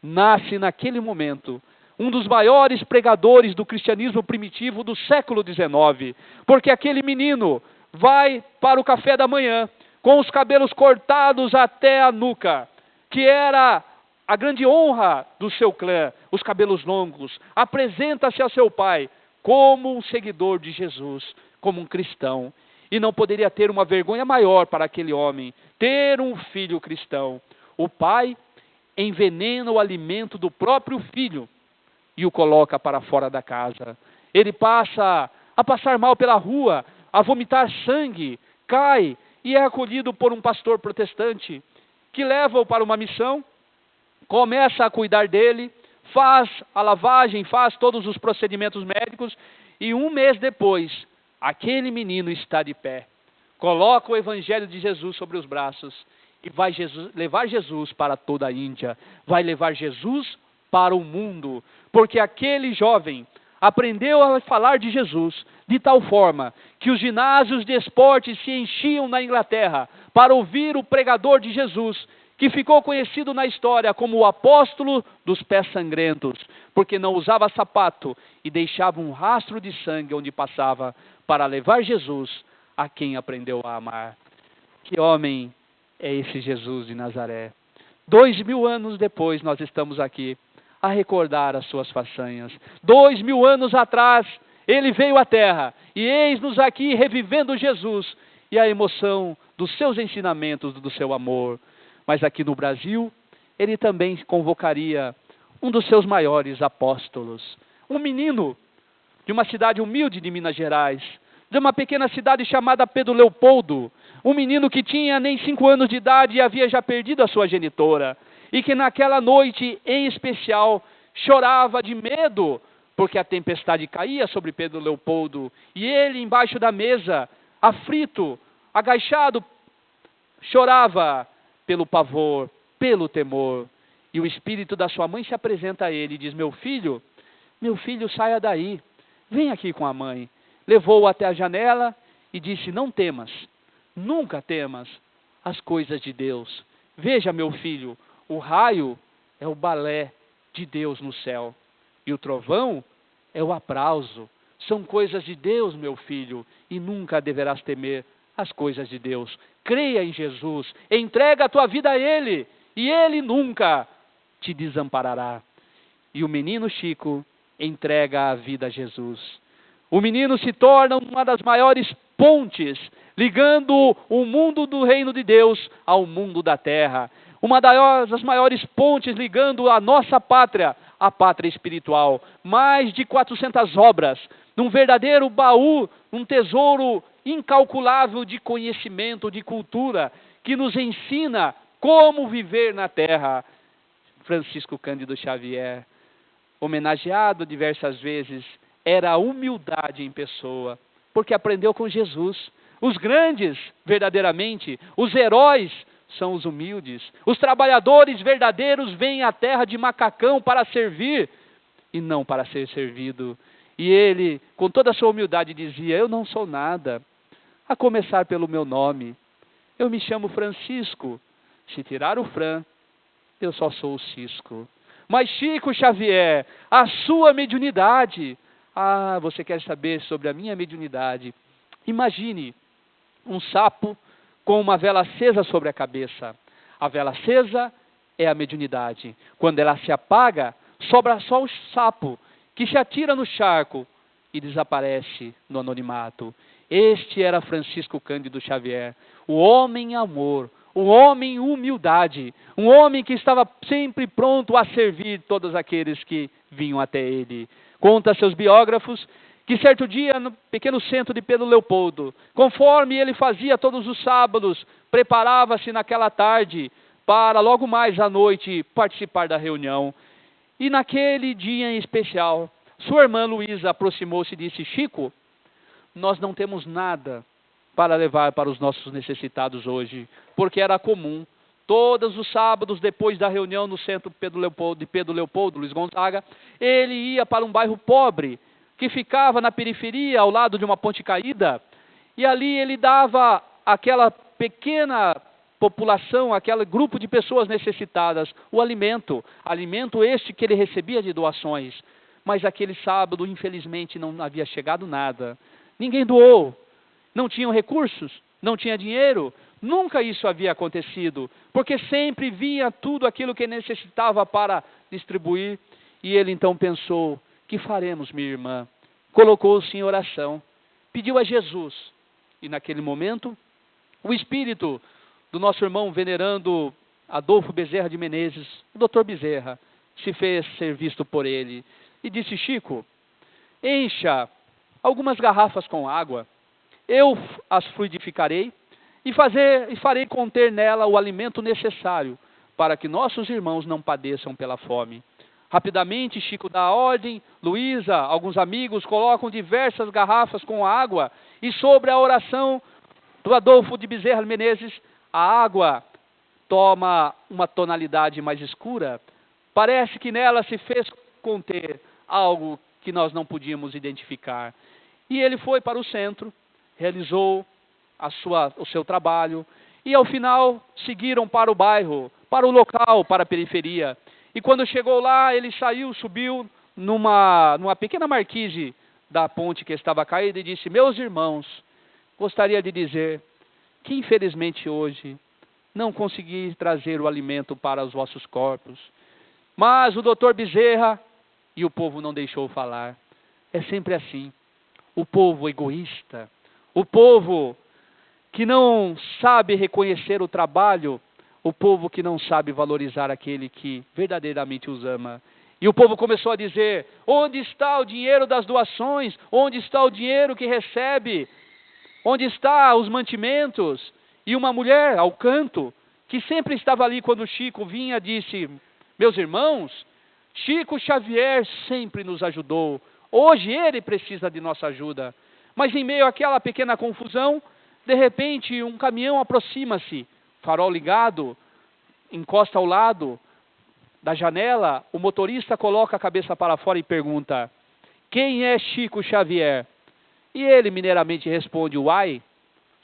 Nasce naquele momento um dos maiores pregadores do cristianismo primitivo do século XIX, porque aquele menino vai para o café da manhã com os cabelos cortados até a nuca, que era a grande honra do seu clã, os cabelos longos. Apresenta-se a seu pai como um seguidor de Jesus, como um cristão. E não poderia ter uma vergonha maior para aquele homem, ter um filho cristão. O pai envenena o alimento do próprio filho e o coloca para fora da casa. Ele passa a passar mal pela rua, a vomitar sangue, cai e é acolhido por um pastor protestante que leva-o para uma missão, começa a cuidar dele, faz a lavagem, faz todos os procedimentos médicos e um mês depois, aquele menino está de pé, coloca o Evangelho de Jesus sobre os braços e vai levar Jesus para toda a Índia, vai levar Jesus para o mundo, porque aquele jovem aprendeu a falar de Jesus de tal forma que os ginásios de esporte se enchiam na Inglaterra para ouvir o pregador de Jesus, que ficou conhecido na história como o apóstolo dos pés sangrentos, porque não usava sapato e deixava um rastro de sangue onde passava para levar Jesus a quem aprendeu a amar. Que homem é esse Jesus de Nazaré? 2000 anos depois nós estamos aqui a recordar as suas façanhas. 2000 anos atrás, ele veio à terra E eis-nos aqui revivendo Jesus e a emoção dos seus ensinamentos, do seu amor. Mas aqui no Brasil, ele também convocaria um dos seus maiores apóstolos, um menino de uma cidade humilde de Minas Gerais, de uma pequena cidade chamada Pedro Leopoldo, um menino que tinha nem 5 anos de idade e havia já perdido a sua genitora, e que naquela noite em especial chorava de medo, porque a tempestade caía sobre Pedro Leopoldo, e ele embaixo da mesa, aflito, agachado, chorava pelo pavor, pelo temor. E o espírito da sua mãe se apresenta a ele e diz: meu filho, saia daí, vem aqui com a mãe. Levou-o até a janela e disse: não temas, nunca temas as coisas de Deus. Veja, meu filho, o raio é o balé de Deus no céu, e o trovão é o aplauso. São coisas de Deus, meu filho, e nunca deverás temer as coisas de Deus. Creia em Jesus, entrega a tua vida a Ele, e Ele nunca te desamparará. E o menino Chico entrega a vida a Jesus. O menino se torna uma das maiores pontes, ligando o mundo do reino de Deus ao mundo da terra. Uma das maiores pontes ligando a nossa pátria, a pátria espiritual. Mais de 400 obras, num verdadeiro baú, um tesouro incalculável de conhecimento, de cultura, que nos ensina como viver na terra. Francisco Cândido Xavier, homenageado diversas vezes, era a humildade em pessoa, porque aprendeu com Jesus. Os grandes, verdadeiramente, os heróis são os humildes. Os trabalhadores verdadeiros vêm à terra de macacão para servir e não para ser servido. E ele, com toda a sua humildade, dizia: eu não sou nada, a começar pelo meu nome. Eu me chamo Francisco. Se tirar o Fran, eu só sou o Cisco. Mas Chico Xavier, a sua mediunidade. Ah, você quer saber sobre a minha mediunidade? Imagine um sapo com uma vela acesa sobre a cabeça. A vela acesa é a mediunidade. Quando ela se apaga, sobra só o sapo, que se atira no charco e desaparece no anonimato. Este era Francisco Cândido Xavier, o homem amor, o homem humildade, um homem que estava sempre pronto a servir todos aqueles que vinham até ele. Conta seus biógrafos que certo dia, no pequeno centro de Pedro Leopoldo, conforme ele fazia todos os sábados, preparava-se naquela tarde para logo mais à noite participar da reunião. E naquele dia em especial, sua irmã Luísa aproximou-se e disse: Chico, nós não temos nada para levar para os nossos necessitados hoje, porque era comum, todos os sábados, depois da reunião no centro de Pedro Leopoldo, Luiz Gonzaga, ele ia para um bairro pobre, que ficava na periferia, ao lado de uma ponte caída, e ali ele dava àquela pequena população, aquele grupo de pessoas necessitadas, o alimento este que ele recebia de doações. Mas aquele sábado, infelizmente, não havia chegado nada. Ninguém doou, não tinham recursos, não tinha dinheiro, nunca isso havia acontecido, porque sempre vinha tudo aquilo que necessitava para distribuir. E ele então pensou: que faremos, minha irmã? Colocou-se em oração, pediu a Jesus, e naquele momento, o espírito do nosso irmão venerando Adolfo Bezerra de Menezes, o doutor Bezerra, se fez ser visto por ele, e disse: Chico, encha algumas garrafas com água, eu as fluidificarei e farei conter nela o alimento necessário para que nossos irmãos não padeçam pela fome. Rapidamente, Chico dá a ordem, Luísa, alguns amigos colocam diversas garrafas com água, e sobre a oração do Adolfo de Bezerra de Menezes, a água toma uma tonalidade mais escura. Parece que nela se fez conter algo que nós não podíamos identificar. E ele foi para o centro, realizou o seu trabalho, e ao final seguiram para o bairro, para o local, para a periferia. E quando chegou lá, ele saiu, subiu numa pequena marquise da ponte que estava caída e disse: meus irmãos, gostaria de dizer que infelizmente hoje não consegui trazer o alimento para os vossos corpos. Mas o doutor Bezerra, e o povo não deixou falar. É sempre assim. o povo egoísta, o povo que não sabe reconhecer o trabalho, o povo que não sabe valorizar aquele que verdadeiramente os ama. E o povo começou a dizer: onde está o dinheiro das doações? Onde está o dinheiro que recebe? Onde estão os mantimentos? E uma mulher ao canto, que sempre estava ali quando Chico vinha, disse: meus irmãos, Chico Xavier sempre nos ajudou. Hoje ele precisa de nossa ajuda. Mas em meio àquela pequena confusão, de repente um caminhão aproxima-se, farol ligado, encosta ao lado da janela, o motorista coloca a cabeça para fora e pergunta: quem é Chico Xavier? E ele mineiramente responde: uai,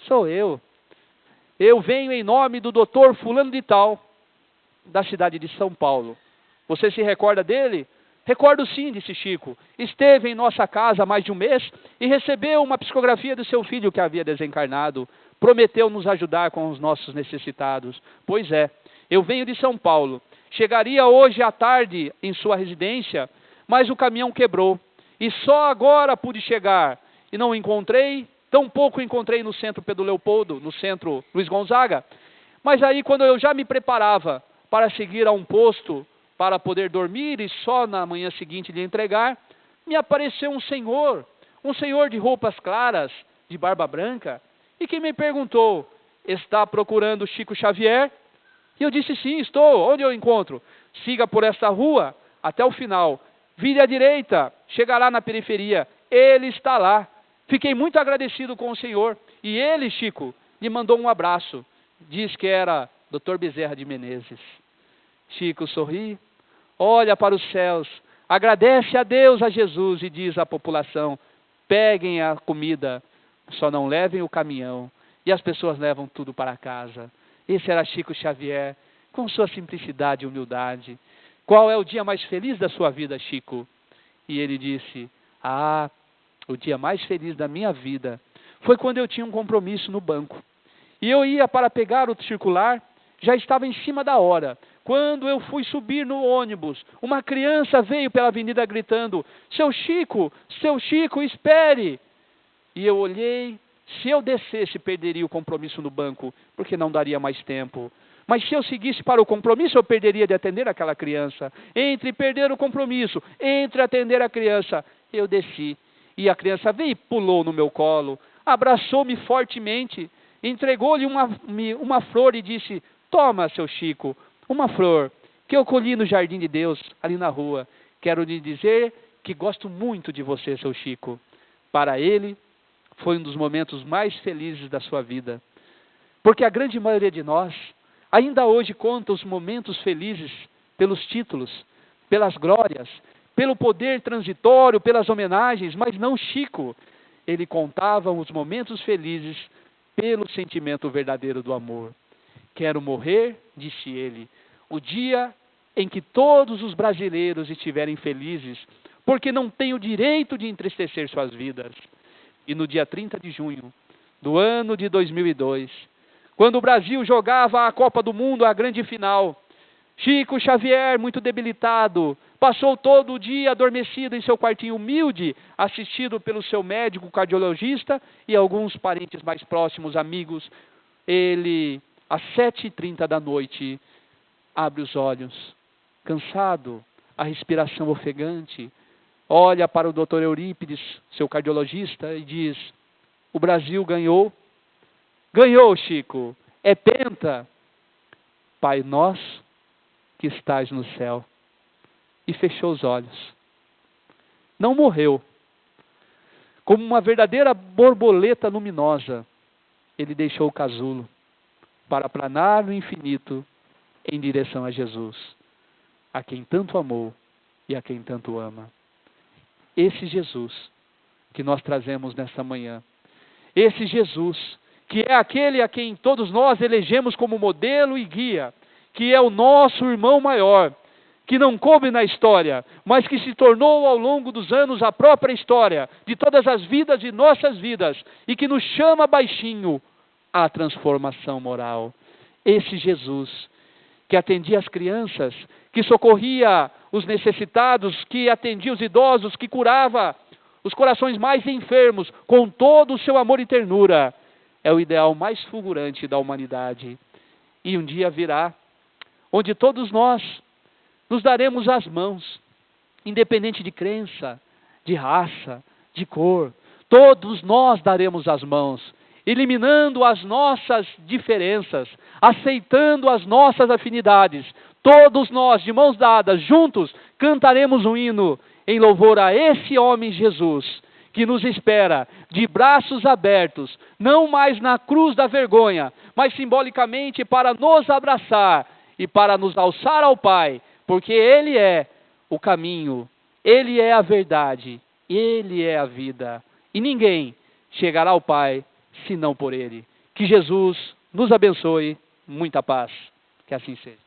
sou eu. Eu venho em nome do doutor fulano de tal, da cidade de São Paulo. Você se recorda dele? Recordo sim, disse Chico. Esteve em nossa casa há mais de um mês e recebeu uma psicografia do seu filho que havia desencarnado. Prometeu nos ajudar com os nossos necessitados. Pois é, eu venho de São Paulo. Chegaria hoje à tarde em sua residência, mas o caminhão quebrou. E só agora pude chegar. E não encontrei, tampouco encontrei no centro Pedro Leopoldo, no centro Luiz Gonzaga. Mas aí, quando eu já me preparava para seguir a um posto, para poder dormir e só na manhã seguinte lhe entregar, me apareceu um senhor de roupas claras, de barba branca, e que me perguntou: está procurando Chico Xavier? E eu disse: sim, estou. Onde eu encontro? Siga por esta rua até o final, vire à direita, chegará na periferia, ele está lá. Fiquei muito agradecido com o senhor, e ele, Chico, lhe mandou um abraço, diz que era Dr. Bezerra de Menezes. Chico sorri, olha para os céus, agradece a Deus, a Jesus, e diz à população: peguem a comida, só não levem o caminhão. E as pessoas levam tudo para casa. Esse era Chico Xavier, com sua simplicidade e humildade. Qual é o dia mais feliz da sua vida, Chico? E ele disse: o dia mais feliz da minha vida foi quando eu tinha um compromisso no banco. E eu ia para pegar o circular, já estava em cima da hora. Quando eu fui subir no ônibus, uma criança veio pela avenida gritando: seu Chico, espere! E eu olhei, se eu descesse, perderia o compromisso no banco, porque não daria mais tempo. Mas se eu seguisse para o compromisso, eu perderia de atender aquela criança. Entre perder o compromisso, entre atender a criança, eu desci. E a criança veio e pulou no meu colo, abraçou-me fortemente, entregou-lhe uma flor e disse: toma, seu Chico, uma flor que eu colhi no Jardim de Deus, ali na rua. Quero lhe dizer que gosto muito de você, seu Chico. Para ele, foi um dos momentos mais felizes da sua vida. Porque a grande maioria de nós, ainda hoje conta os momentos felizes pelos títulos, pelas glórias, pelo poder transitório, pelas homenagens, mas não Chico. Ele contava os momentos felizes pelo sentimento verdadeiro do amor. Quero morrer, disse ele, o dia em que todos os brasileiros estiverem felizes, porque não têm o direito de entristecer suas vidas. E no dia 30 de junho do ano de 2002, quando o Brasil jogava a Copa do Mundo, a grande final, Chico Xavier, muito debilitado, passou todo o dia adormecido em seu quartinho humilde, assistido pelo seu médico cardiologista e alguns parentes mais próximos, amigos. Ele, às 7h30 da noite, abre os olhos, cansado, a respiração ofegante, olha para o Dr. Eurípides, seu cardiologista, e diz: o Brasil ganhou. Ganhou, Chico, é penta. Pai nosso que estás no céu. E fechou os olhos. Não morreu. Como uma verdadeira borboleta luminosa, ele deixou o casulo para planar no infinito em direção a Jesus, a quem tanto amou e a quem tanto ama. Esse Jesus que nós trazemos nesta manhã, esse Jesus que é aquele a quem todos nós elegemos como modelo e guia, que é o nosso irmão maior, que não coube na história, mas que se tornou ao longo dos anos a própria história de todas as vidas de nossas vidas e que nos chama baixinho à transformação moral. Esse Jesus que atendia as crianças, que socorria os necessitados, que atendia os idosos, que curava os corações mais enfermos, com todo o seu amor e ternura, é o ideal mais fulgurante da humanidade. E um dia virá, onde todos nós nos daremos as mãos, independente de crença, de raça, de cor, todos nós daremos as mãos, eliminando as nossas diferenças, aceitando as nossas afinidades. Todos nós, de mãos dadas, juntos, cantaremos um hino em louvor a esse homem Jesus, que nos espera de braços abertos, não mais na cruz da vergonha, mas simbolicamente para nos abraçar e para nos alçar ao Pai, porque Ele é o caminho, Ele é a verdade, Ele é a vida. E ninguém chegará ao Pai senão por Ele. Que Jesus nos abençoe. Muita paz. Que assim seja.